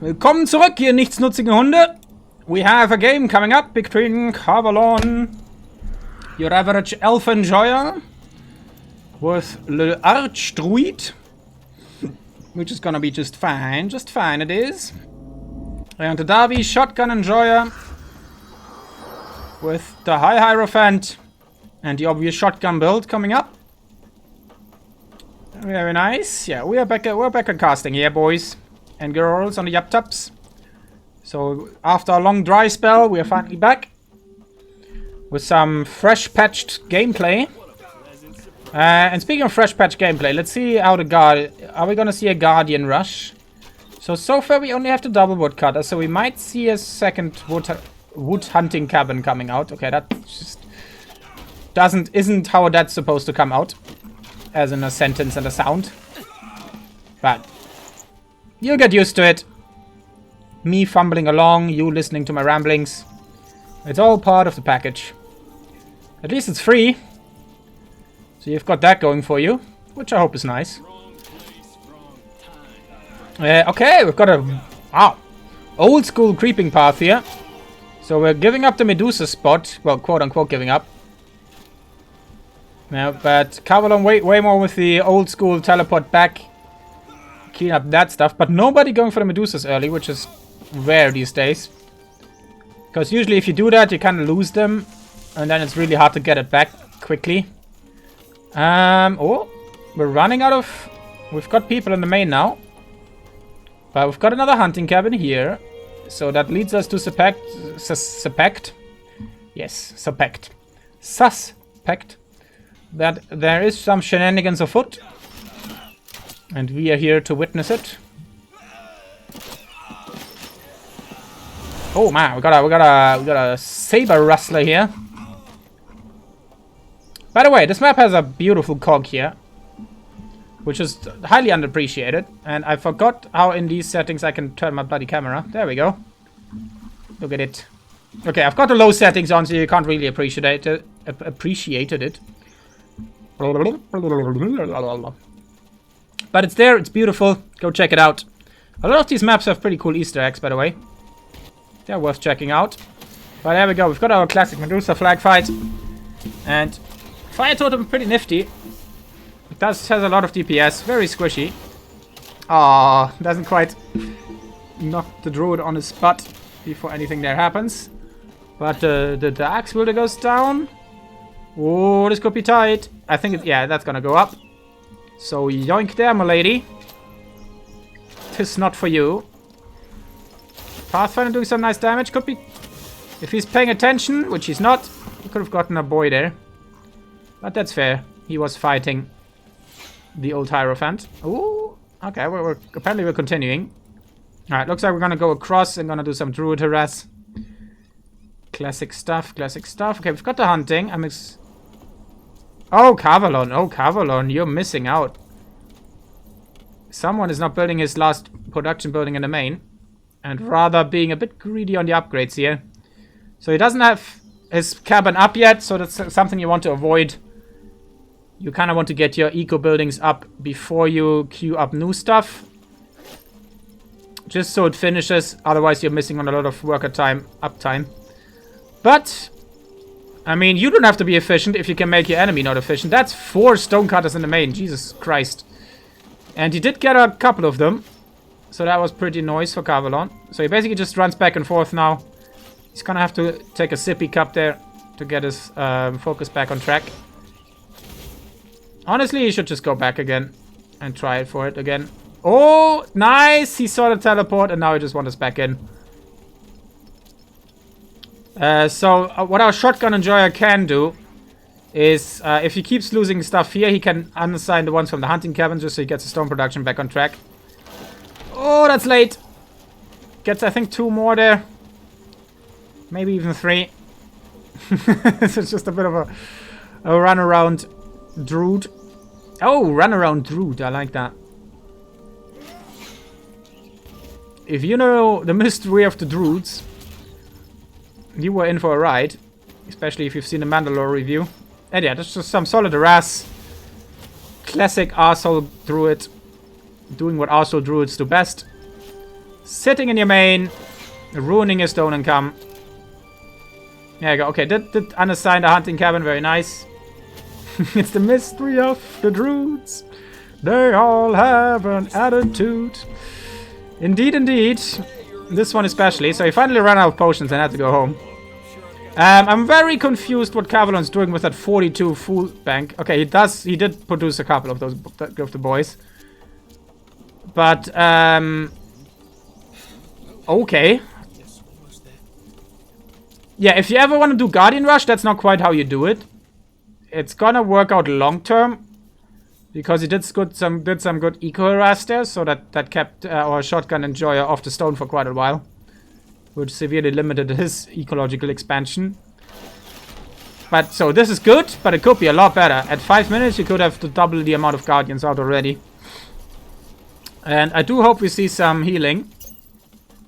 Willkommen zurück, ihr nichtsnutzigen Hunde. We have a game coming up between Cavalon, your average elf enjoyer, with the Archdruid, which is gonna be just fine it is. And the Darby shotgun enjoyer, with the High-Hierophant and the obvious shotgun build coming up. Very nice. Yeah, we're back at casting here, boys and girls on the laptops. So after a long dry spell, we are finally back with some fresh patched gameplay. And speaking of fresh patched gameplay, let's see how the guard. Are we gonna see a guardian rush? So far we only have the double woodcutter, so we might see a second wood hunting cabin coming out. Okay, that just isn't how that's supposed to come out, as in a sentence and a sound. But you'll get used to it. Me fumbling along, you listening to my ramblings. It's all part of the package. At least it's free. So you've got that going for you, which I hope is nice. Okay, we've got a old school creeping path here. So we're giving up the Medusa spot. Well, quote unquote giving up. Yeah, but Cavalon way more with the old school teleport back. Clean up that stuff, but nobody going for the Medusas early, which is rare these days. Because usually if you do that, you kind of lose them, and then it's really hard to get it back quickly. Oh, we're running out of... We've got people in the main now. But we've got another hunting cabin here. So that leads us to suspect... Yes, suspect that there is some shenanigans afoot. And we are here to witness it. Oh man, we got a saber rustler here. By the way, this map has a beautiful cog here, which is highly underappreciated. And I forgot how in these settings I can turn my bloody camera. There we go. Look at it. Okay, I've got the low settings on, so you can't really appreciate it. But it's there, it's beautiful. Go check it out. A lot of these maps have pretty cool Easter eggs, by the way. They're worth checking out. But there we go. We've got our classic Medusa flag fight. And Fire Totem, pretty nifty. It has a lot of DPS. Very squishy. Ah, doesn't quite knock the druid on his spot before anything there happens. But the axe wielder goes down. Oh, this could be tight. I think, yeah, that's gonna go up. So yoink there, my lady. Tis not for you. Pathfinder doing some nice damage. Could be... If he's paying attention, which he's not, he could have gotten a boy there. But that's fair. He was fighting the old Hierophant. Ooh. Okay, apparently we're continuing. Alright, looks like we're gonna go across and gonna do some druid harass. Classic stuff, classic stuff. Okay, we've got the hunting. Oh, Cavalon. Oh, Cavalon. You're missing out. Someone is not building his last production building in the main. And rather being a bit greedy on the upgrades here. So he doesn't have his cabin up yet. So that's something you want to avoid. You kind of want to get your eco buildings up before you queue up new stuff. Just so it finishes. Otherwise you're missing on a lot of worker time, uptime. But... I mean, you don't have to be efficient if you can make your enemy not efficient. That's 4 stonecutters in the main. Jesus Christ. And he did get a couple of them. So that was pretty nice for Cavalon. So he basically just runs back and forth now. He's gonna have to take a sippy cup there to get his focus back on track. Honestly, he should just go back again and try it for it again. Oh, nice! He saw the teleport and now he just wants us back in. So what our shotgun enjoyer can do is if he keeps losing stuff here, he can unassign the ones from the hunting cabin just so he gets the stone production back on track. Oh, that's late. Gets, I think, 2 more there. Maybe even 3. This is just a bit of a runaround druid. Oh, runaround druid. I like that. If you know the mystery of the druids, you were in for a ride. Especially if you've seen the Mandalore review. And yeah, that's just some solid harass. Classic arsehole druid. Doing what arsehole druids do best. Sitting in your main, ruining your stone income. There you go. Okay, did unassign the hunting cabin. Very nice. It's the mystery of the druids. They all have an attitude. Indeed, indeed. This one especially. So he finally ran out of potions and had to go home. I'm very confused what Cavalon's doing with that 42 food bank. Okay, he did produce a couple of those of the boys. But okay. Yeah, if you ever want to do Guardian Rush, that's not quite how you do it. It's gonna work out long term. Because he did some good eco-harass there, so that kept our shotgun enjoyer off the stone for quite a while. Which severely limited his ecological expansion. But, so this is good, but it could be a lot better. At 5 minutes, you could have to double the amount of Guardians out already. And I do hope we see some healing.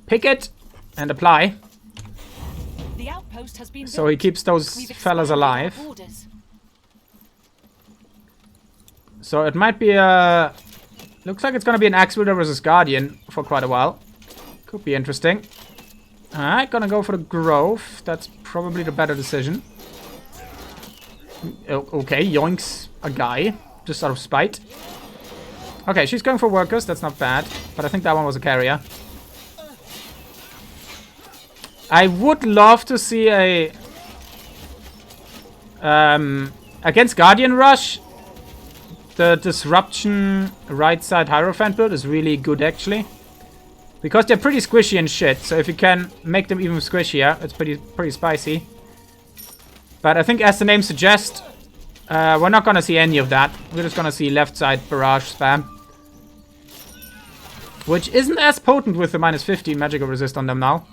Pick it and apply. The outpost has been so he keeps those fellas alive. So it might be a... Looks like it's gonna be an Axe Wielder versus Guardian for quite a while. Could be interesting. Alright, gonna go for the Grove. That's probably the better decision. Okay, yoinks a guy. Just out of spite. Okay, she's going for Workers. That's not bad. But I think that one was a carrier. I would love to see a... against Guardian Rush, the Disruption right side Hierophant build is really good, actually. Because they're pretty squishy and shit, so if you can make them even squishier, it's pretty spicy. But I think, as the name suggests, we're not gonna see any of that. We're just gonna see left side barrage spam. Which isn't as potent with the minus 15 magical resist on them now.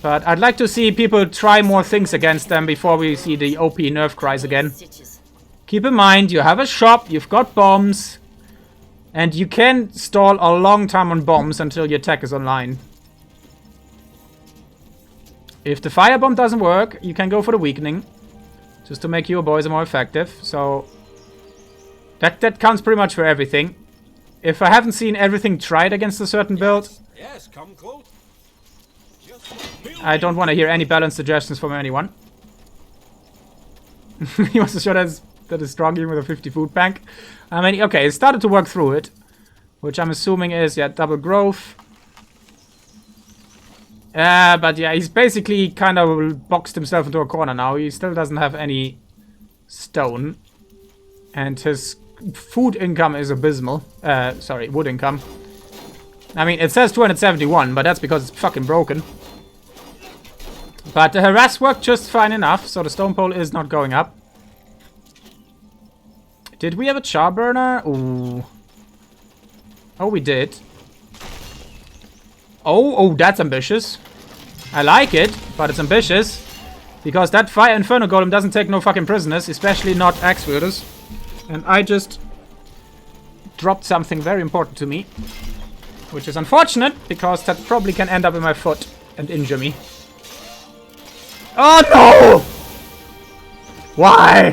But I'd like to see people try more things against them before we see the OP nerf cries again. Keep in mind, you have a shop, you've got bombs. And you can stall a long time on bombs until your tech is online. If the firebomb doesn't work, you can go for the weakening. Just to make your boys more effective. So that counts pretty much for everything. If I haven't seen everything tried against a certain build, yes, come close. I don't want to hear any balance suggestions from anyone. He wants to show that is struggling with a 50 food bank. I mean, okay, it started to work through it. Which I'm assuming is, yeah, double growth. But yeah, he's basically kind of boxed himself into a corner now. He still doesn't have any stone. And his food income is abysmal. Sorry, wood income. I mean, it says 271, but that's because it's fucking broken. But the harass worked just fine enough, so the stone pole is not going up. Did we have a charburner? Ooh. Oh, we did. Oh, that's ambitious. I like it, but it's ambitious. Because that Fire Inferno Golem doesn't take no fucking prisoners, especially not Axe Wielders. And I just dropped something very important to me. Which is unfortunate, because that probably can end up in my foot and injure me. Oh no! Why?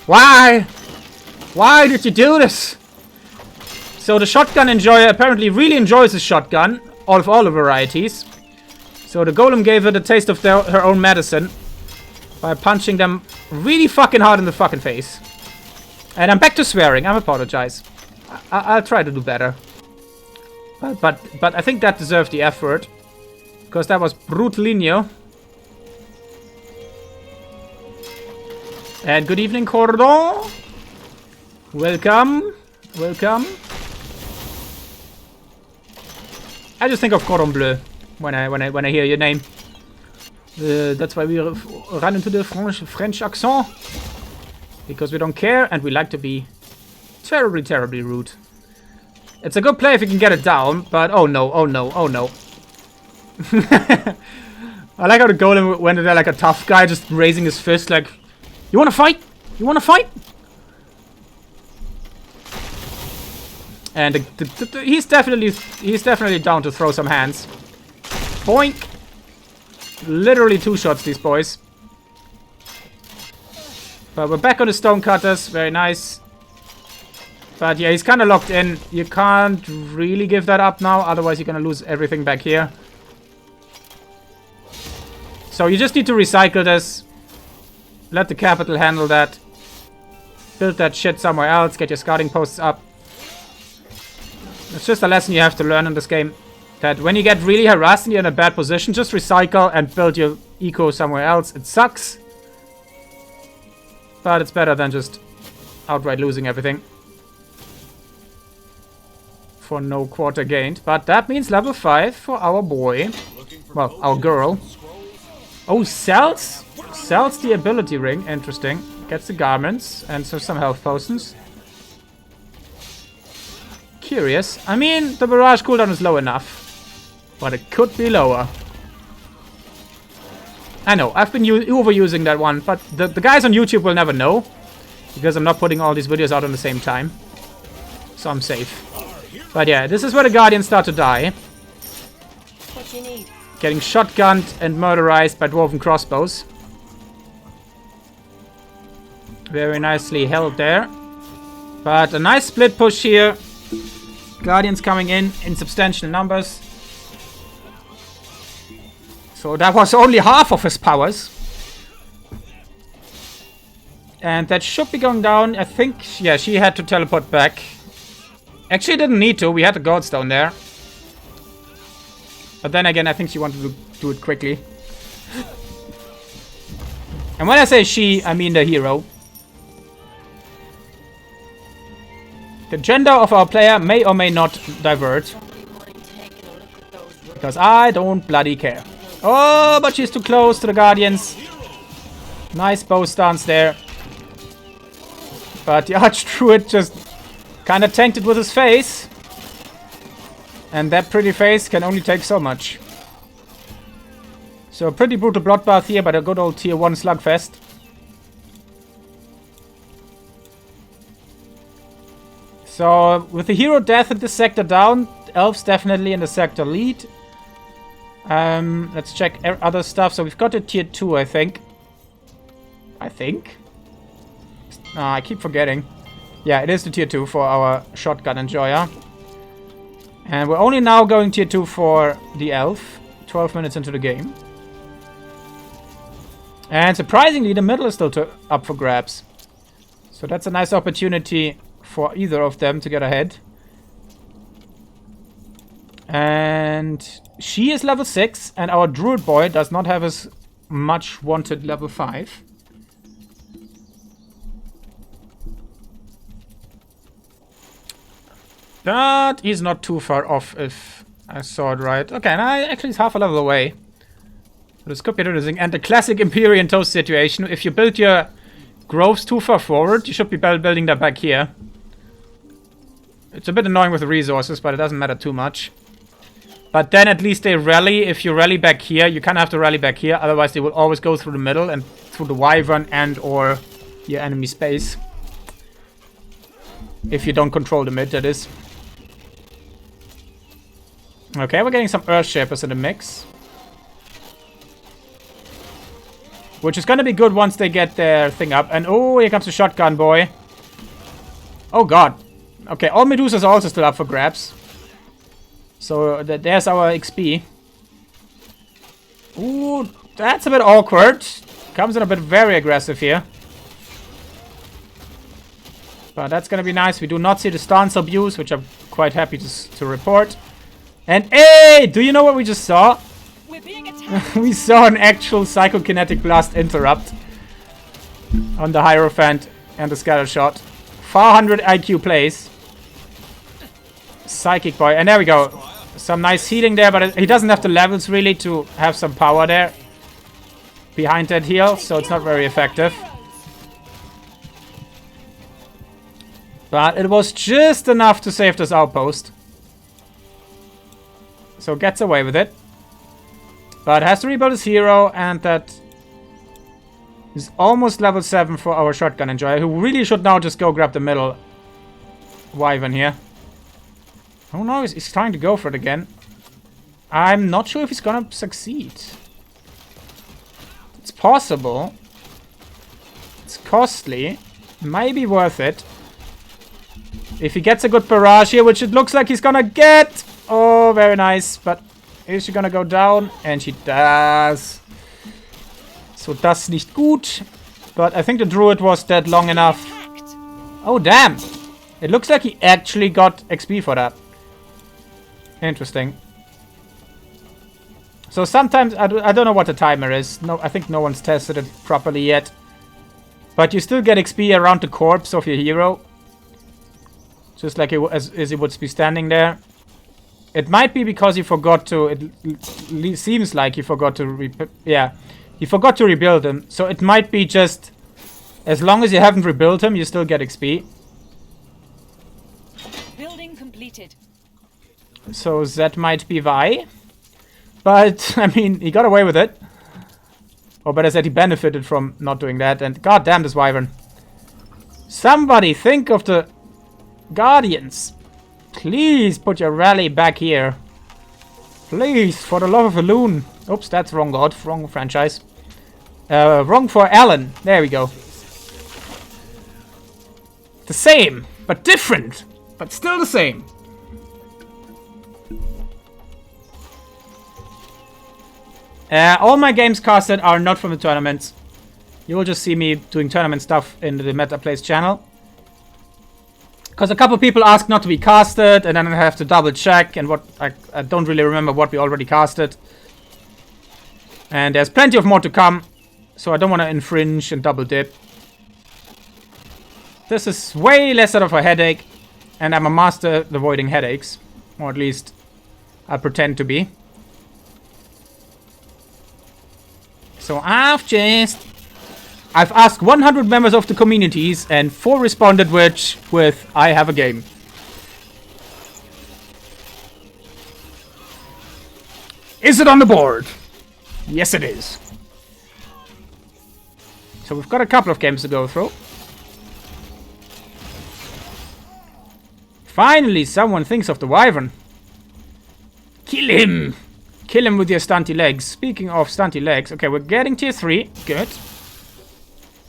Why? Why did you do this? So the shotgun enjoyer apparently really enjoys his shotgun. All the varieties. So the golem gave her the taste of her own medicine. By punching them really fucking hard in the fucking face. And I'm back to swearing. I apologize. I'll try to do better. But I think that deserved the effort. Because that was brutalino. And good evening, Cordon. Welcome. Welcome. I just think of Cordon Bleu when I hear your name. That's why we run into the French accent. Because we don't care and we like to be terribly, terribly rude. It's a good play if you can get it down, but oh no, oh no, oh no. I like how the golem went in there like a tough guy, just raising his fist like, you wanna fight? You wanna fight? And he's definitely down to throw some hands. Boink! Literally 2 shots, these boys. But we're back on the stonecutters. Very nice. But yeah, he's kind of locked in. You can't really give that up now, otherwise you're gonna lose everything back here. So you just need to recycle this. Let the capital handle that. Build that shit somewhere else. Get your scouting posts up. It's just a lesson you have to learn in this game. That when you get really harassed and you're in a bad position, just recycle and build your eco somewhere else. It sucks. But it's better than just outright losing everything. For no quarter gained. But that means level 5 for our boy. Well, our girl. Oh, sells the ability ring. Interesting. Gets the garments and so some health potions. Curious. I mean, the barrage cooldown is low enough. But it could be lower. I know, I've been overusing that one. But the guys on YouTube will never know. Because I'm not putting all these videos out at the same time. So I'm safe. But yeah, this is where the Guardians start to die. What you need? Getting shotgunned and murderized by dwarven crossbows. Very nicely held there. But a nice split push here. Guardians coming in substantial numbers. So that was only half of his powers. And that should be going down. I think, yeah, she had to teleport back. Actually didn't need to. We had the Goldstone there. But then again, I think she wanted to do it quickly. And when I say she, I mean the hero. The gender of our player may or may not divert. Because I don't bloody care. Oh, but she's too close to the Guardians. Nice bow stance there. But the Archdruid just kind of tanked it with his face. And that pretty face can only take so much. So a pretty brutal bloodbath here, but a good old tier 1 slugfest. So with the hero death in this sector down, elves definitely in the sector lead. Let's check other stuff. So we've got a tier 2, I think. I keep forgetting. Yeah, it is the tier 2 for our shotgun enjoyer. And we're only now going tier 2 for the elf. 12 minutes into the game. And surprisingly, the middle is still up for grabs. So that's a nice opportunity for either of them to get ahead. And she is level 6, and our druid boy does not have his much wanted level 5. But he's not too far off, if I saw it right. Okay, and actually he's half a level away. So this could be interesting. And the classic Empyrean Toast situation. If you build your groves too far forward, you should be building that back here. It's a bit annoying with the resources, but it doesn't matter too much. But then at least they rally. If you rally back here, you kind of have to rally back here. Otherwise they will always go through the middle and through the wyvern and or your enemy space. If you don't control the mid, that is. Okay, we're getting some Earthshapers in the mix. Which is going to be good once they get their thing up. And oh, here comes the shotgun boy. Oh god. Okay, all Medusas are also still up for grabs. So there's our XP. Ooh, that's a bit awkward. Comes in a bit very aggressive here. But that's going to be nice. We do not see the stance abuse, which I'm quite happy to report. And hey, do you know what we just saw? We're being attacked. We saw an actual psychokinetic blast interrupt on the Hierophant and the scatter shot. 400 IQ plays. Psychic boy. And there we go. Some nice healing there, but he doesn't have the levels really to have some power there behind that heal, so it's not very effective. But it was just enough to save this outpost. So gets away with it. But has to rebuild his hero, and that is almost level 7 for our shotgun enjoyer, who really should now just go grab the middle wyvern here. Oh no, he's trying to go for it again. I'm not sure if he's gonna succeed. It's possible. It's costly. Might be worth it. If he gets a good barrage here, which it looks like he's gonna get. Oh, very nice. But is she gonna go down? And she does. So das nicht gut. But I think the druid was dead long enough. Oh, damn. It looks like he actually got XP for that. Interesting. So sometimes, I don't know what the timer is. No, I think no one's tested it properly yet. But you still get XP around the corpse of your hero. Just like as he would be standing there. It might be because he forgot to... It seems like he forgot to... he forgot to rebuild him. So it might be just... As long as you haven't rebuilt him, you still get XP. Building completed. So that might be why. But, I mean, he got away with it. Or better said, he benefited from not doing that. And goddamn this wyvern. Somebody think of the guardians. Please put your rally back here. Please, for the love of a loon. Oops, that's wrong god. Wrong franchise. Wrong for Alan. There we go. The same, but different. But still the same. All my games casted are not from the tournaments. You will just see me doing tournament stuff in the Meta Plays channel. Because a couple people asked not to be casted, and then I have to double check, and what I don't really remember what we already casted. And there's plenty of more to come, so I don't want to infringe and double dip. This is way less of a headache, and I'm a master at avoiding headaches. Or at least I pretend to be. So I've asked 100 members of the communities, and 4 responded with I have a game. Is it on the board? Yes, it is. So we've got a couple of games to go through. Finally, someone thinks of the wyvern. Kill him! Kill him with your stunty legs. Speaking of stunty legs, okay, we're getting tier 3. Good.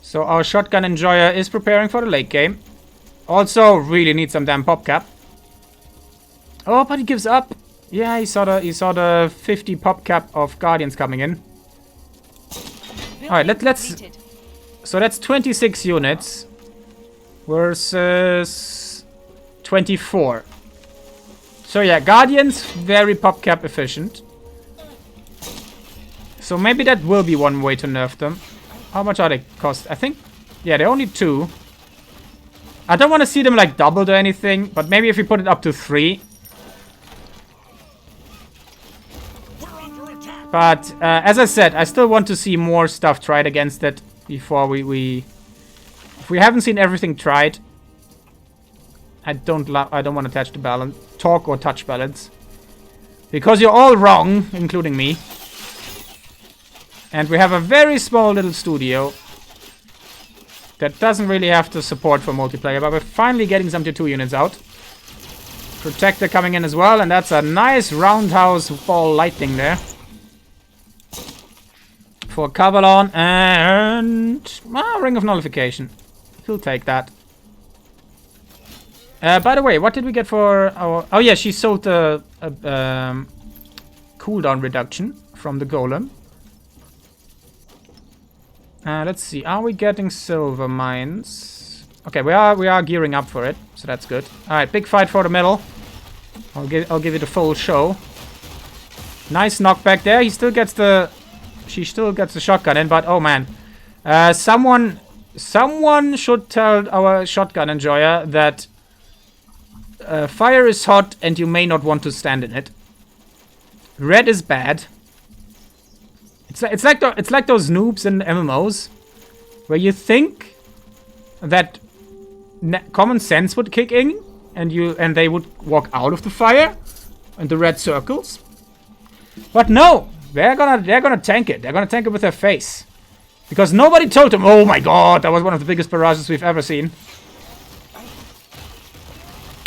So our shotgun enjoyer is preparing for the late game. Also, really need some damn pop cap. Oh, but he gives up. Yeah, he saw the 50 pop cap of guardians coming in. All right, let's. So that's 26 units versus 24. So yeah, guardians very pop cap efficient. So maybe that will be one way to nerf them. How much are they cost? I think, yeah, they're only 2. I don't want to see them like doubled or anything, but maybe if we put it up to 3. But as I said, I still want to see more stuff tried against it before if we haven't seen everything tried, I don't want to touch the balance, talk or touch balance, because you're all wrong, including me. And we have a very small little studio that doesn't really have the support for multiplayer, but we're finally getting some tier 2 units out. Protector coming in as well, and that's a nice roundhouse ball lightning there. For Cavalon, and Ring of Nullification. He'll take that. By the way, what did we get for our... Oh yeah, she sold the cooldown reduction from the golem. Let's see, are we getting silver mines? Okay, we are gearing up for it, so that's good. Alright, big fight for the middle. I'll give it a full show. Nice knockback there. He still gets the... She still gets the shotgun in, but oh man. Someone should tell our shotgun enjoyer that fire is hot and you may not want to stand in it. Red is bad. It's like those noobs in MMOs where you think that common sense would kick in and they would walk out of the fire and the red circles. But no, they're gonna tank it. They're gonna tank it with their face. Because nobody told them, oh my god, that was one of the biggest barrages we've ever seen.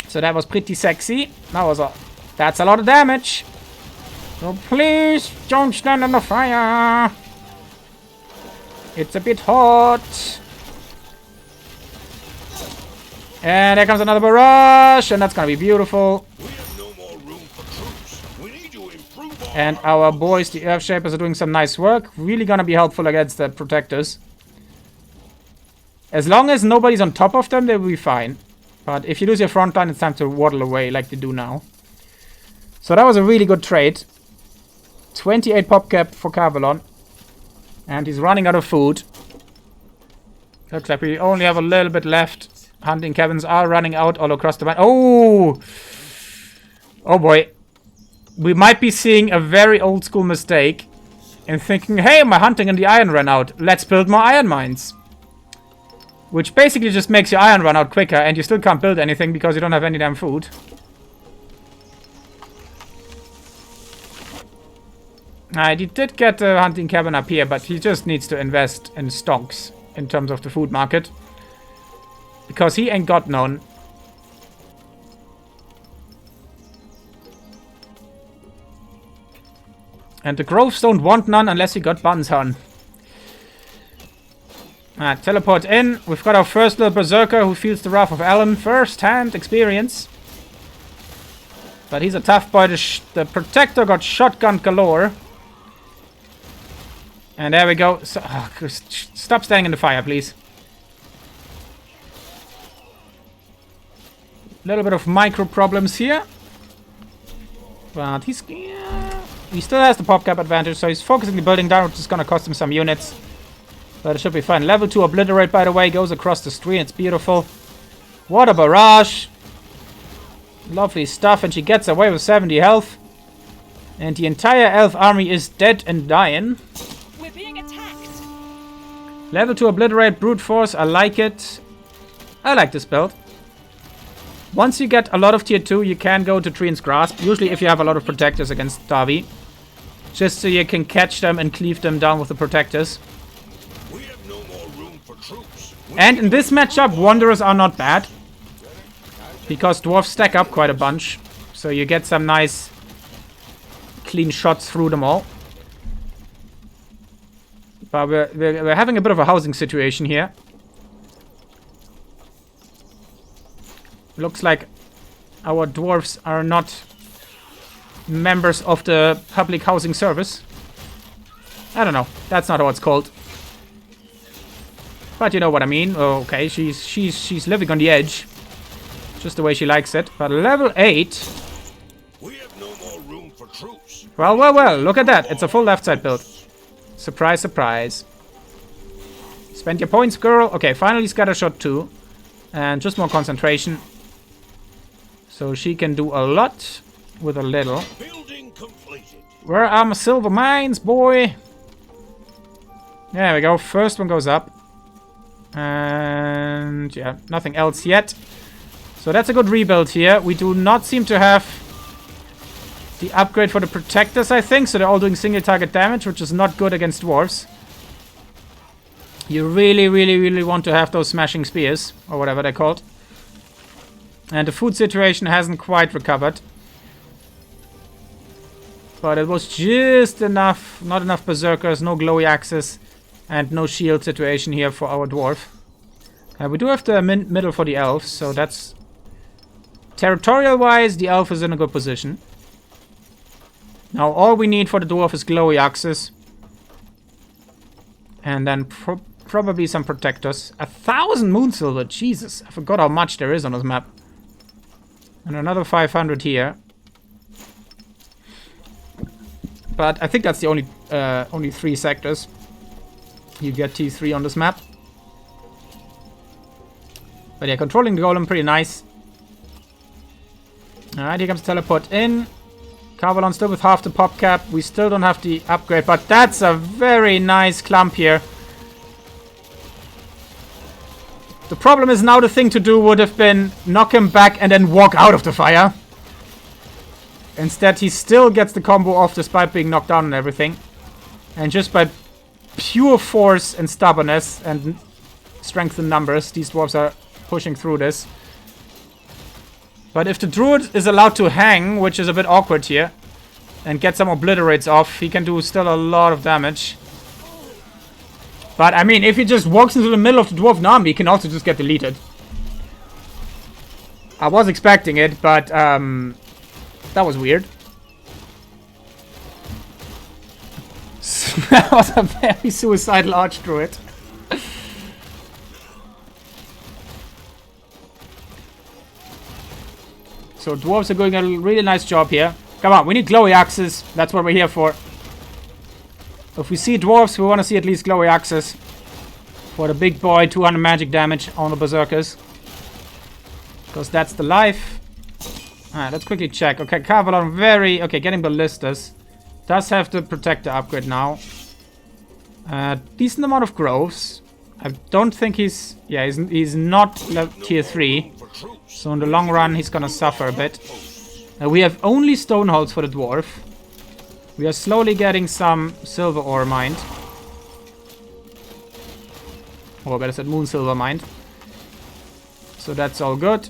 So that was pretty sexy. That's a lot of damage. So please don't stand on the fire. It's a bit hot. And there comes another barrage, and that's gonna be beautiful. We have no more room for troops. We need to improve our And our boys, the Earth Shapers, are doing some nice work. Really gonna be helpful against the Protectors. As long as nobody's on top of them, they will be fine. But if you lose your front line, it's time to waddle away like they do now. So that was a really good trade. 28 pop cap for Cavalon. And he's running out of food. Looks like we only have a little bit left. Hunting cabins are running out all across the map. Oh! Oh boy. We might be seeing a very old school mistake in thinking, hey, my hunting and the iron ran out. Let's build more iron mines. Which basically just makes your iron run out quicker, and you still can't build anything because you don't have any damn food. He did get a hunting cabin up here, but he just needs to invest in stonks in terms of the food market. Because he ain't got none. And the Groves don't want none unless you got buns, hon. Teleport in. We've got our first little berserker who feels the wrath of Alan. First-hand experience. But he's a tough boy. The Protector got shotgun galore. And there we go. So, stop staying in the fire, please. A little bit of micro problems here. But he still has the pop cap advantage, so he's focusing the building down, which is going to cost him some units. But it should be fine. Level 2 Obliterate, by the way, goes across the street. It's beautiful. What a barrage. Lovely stuff. And she gets away with 70 health. And the entire elf army is dead and dying. We're being attacked. Level 2 Obliterate, Brute Force. I like it. I like this build. Once you get a lot of tier 2, you can go to Treant's Grasp. Usually if you have a lot of Protectors against Darby. Just so you can catch them and cleave them down with the Protectors. And in this matchup, Wanderers are not bad. Because Dwarves stack up quite a bunch. So you get some nice clean shots through them all. But we're having a bit of a housing situation here. Looks like our Dwarves are not members of the public housing service. I don't know. That's not how it's called. But you know what I mean. Oh, okay, she's living on the edge. Just the way she likes it. But level 8. We have no more room for troops. Well, well, well. Look at that. It's a full left side build. Surprise, surprise. Spend your points, girl. Okay, finally Scattershot 2. And just more concentration. So she can do a lot with a little. Building completed. Where are my silver mines, boy? There we go. First one goes up. And yeah, nothing else yet. So that's a good rebuild here. We do not seem to have the upgrade for the Protectors, I think. So they're all doing single target damage, which is not good against Dwarves. You really, really, really want to have those Smashing Spears, or whatever they're called. And the food situation hasn't quite recovered. But it was just enough, not enough Berserkers, no glowy axes. And no shield situation here for our dwarf. We do have the middle for the elves, so that's... Territorial-wise, the elf is in a good position. Now all we need for the dwarf is glowy axes. And then probably some protectors. 1,000 moon silver, Jesus. I forgot how much there is on this map. And another 500 here. But I think that's the only 3 sectors. You get T3 on this map. But yeah, controlling the golem, pretty nice. Alright, here comes teleport in. Cavalon still with half the pop cap. We still don't have the upgrade, but that's a very nice clump here. The problem is now the thing to do would have been knock him back and then walk out of the fire. Instead, he still gets the combo off despite being knocked down and everything. And just by pure force and stubbornness and strength in numbers, these dwarves are pushing through this. But if the druid is allowed to hang, which is a bit awkward here, and get some obliterates off, he can do still a lot of damage. But I mean, if he just walks into the middle of the dwarven army, he can also just get deleted. I was expecting it, but that was weird. That was a very suicidal Archdruid. So dwarves are doing a really nice job here. Come on, we need glowy axes. That's what we're here for. If we see dwarves, we want to see at least glowy axes. For the big boy, 200 magic damage on the berserkers. Because that's the life. Alright, let's quickly check. Okay, Cavalon very... Okay, getting ballistas. Does have the protector upgrade now. Decent amount of groves. I don't think he's... Yeah, he's not tier 3. So in the long run, he's gonna suffer a bit. We have only stoneholds for the dwarf. We are slowly getting some silver ore mined. Or better said, moon silver mined. So that's all good.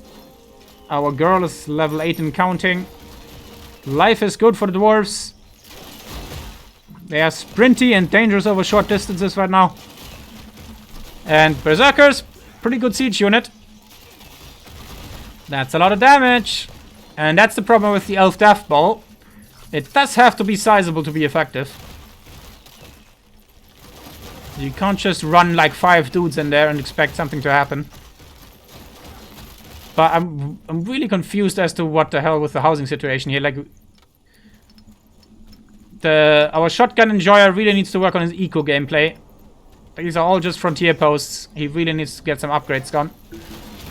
Our girl is level 8 and counting. Life is good for the dwarves. They are sprinty and dangerous over short distances right now. And berserkers, pretty good siege unit. That's a lot of damage. And that's the problem with the elf death ball. It does have to be sizable to be effective. You can't just run like 5 dudes in there and expect something to happen. But I'm really confused as to what the hell with the housing situation here. Like, our shotgun enjoyer really needs to work on his eco gameplay. These are all just frontier posts. He really needs to get some upgrades gone.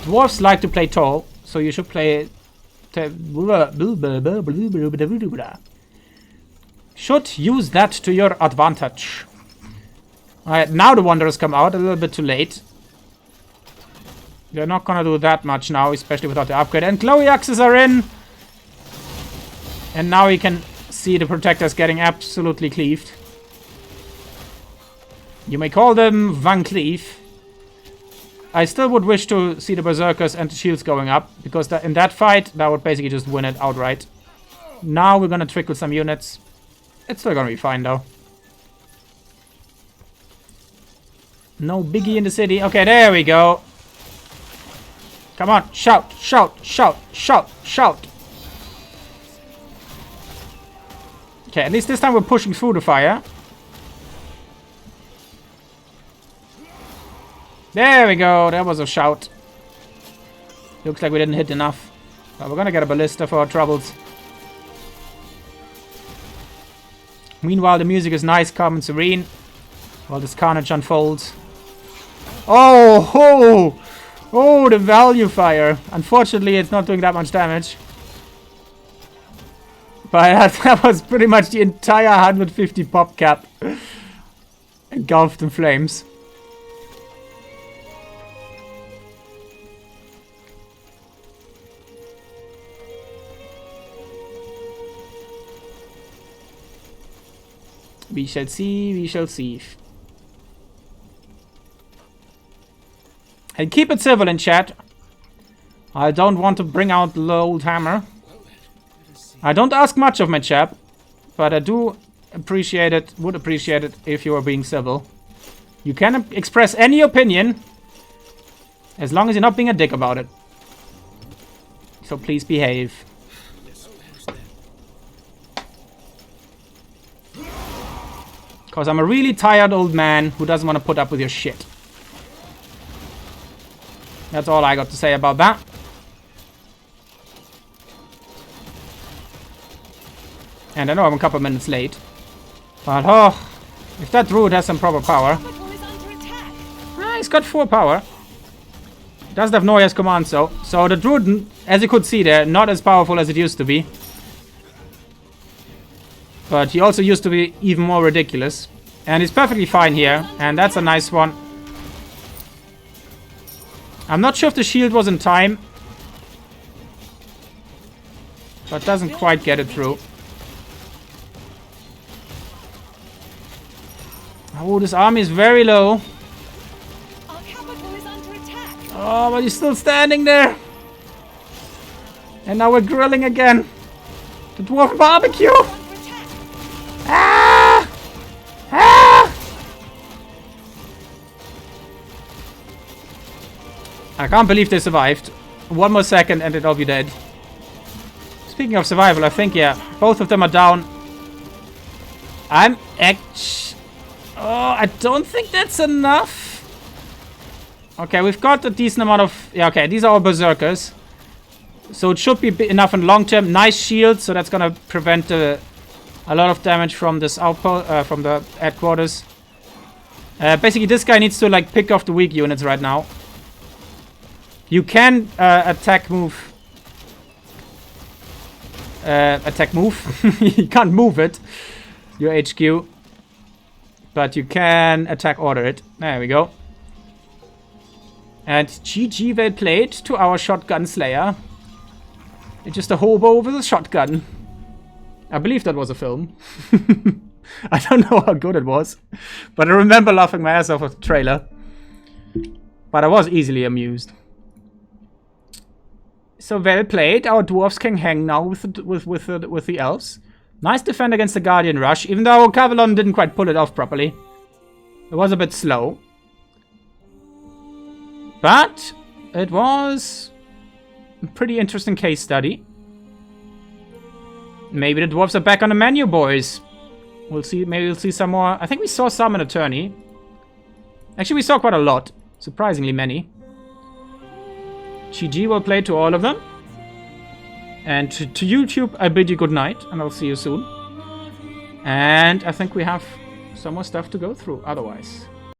Dwarves like to play tall, so you should play... Should use that to your advantage. Alright, now the Wanderers come out, a little bit too late. They're not gonna do that much now, especially without the upgrade. And glowy axes are in! And now we can see the protectors getting absolutely cleaved. You may call them Van Cleave. I still would wish to see the berserkers and the shields going up, because in that fight, that would basically just win it outright. Now we're gonna trickle some units. It's still gonna be fine though. No biggie in the city. Okay, there we go. Come on, shout, shout, shout, shout, shout. Okay, at least this time we're pushing through the fire. There we go, that was a shout. Looks like we didn't hit enough. But we're gonna get a ballista for our troubles. Meanwhile, the music is nice, calm and serene. While this carnage unfolds. Oh, ho! Oh, the value fire. Unfortunately, it's not doing that much damage. But that was pretty much the entire 150 pop cap. Engulfed in flames. We shall see, we shall see. And keep it civil in chat. I don't want to bring out the old hammer. I don't ask much of my chap, but I do appreciate it, would appreciate it if you were being civil. You can express any opinion, as long as you're not being a dick about it. So please behave. Because I'm a really tired old man who doesn't want to put up with your shit. That's all I got to say about that. And I know I'm a couple minutes late. But oh, if that druid has some proper power. He's got 4 power. Doesn't have Noya's command, so the druid, as you could see there, not as powerful as it used to be. But he also used to be even more ridiculous. And he's perfectly fine here. And that's a nice one. I'm not sure if the shield was in time. But doesn't quite get it through. Oh, this army is very low. Oh, but he's still standing there. And now we're grilling again. The dwarf barbecue. Ah! Ah! I can't believe they survived. One more second and it'll be dead. Speaking of survival, I think, yeah, both of them are down. I'm actually... Oh, I don't think that's enough. Okay, we've got a decent amount of... Yeah, okay, these are all berserkers. So it should be enough in long term. Nice shield, so that's gonna prevent a lot of damage from this outpost, from the headquarters. Basically, this guy needs to, like, pick off the weak units right now. You can attack move. Attack move. You can't move it. Your HQ. But you can attack order it. There we go. And GG, well played to our shotgun slayer. It's just a hobo with a shotgun. I believe that was a film. I don't know how good it was. But I remember laughing my ass off at the trailer. But I was easily amused. So well played. Our dwarves can hang now with the elves. Nice defend against the Guardian Rush. Even though Cavalon didn't quite pull it off properly. It was a bit slow. But it was a pretty interesting case study. Maybe the dwarves are back on the menu, boys. We'll see. Maybe we'll see some more. I think we saw some in a tourney. Actually, we saw quite a lot. Surprisingly many. GG, well played to all of them. And to YouTube, I bid you good night. And I'll see you soon. And I think we have some more stuff to go through otherwise.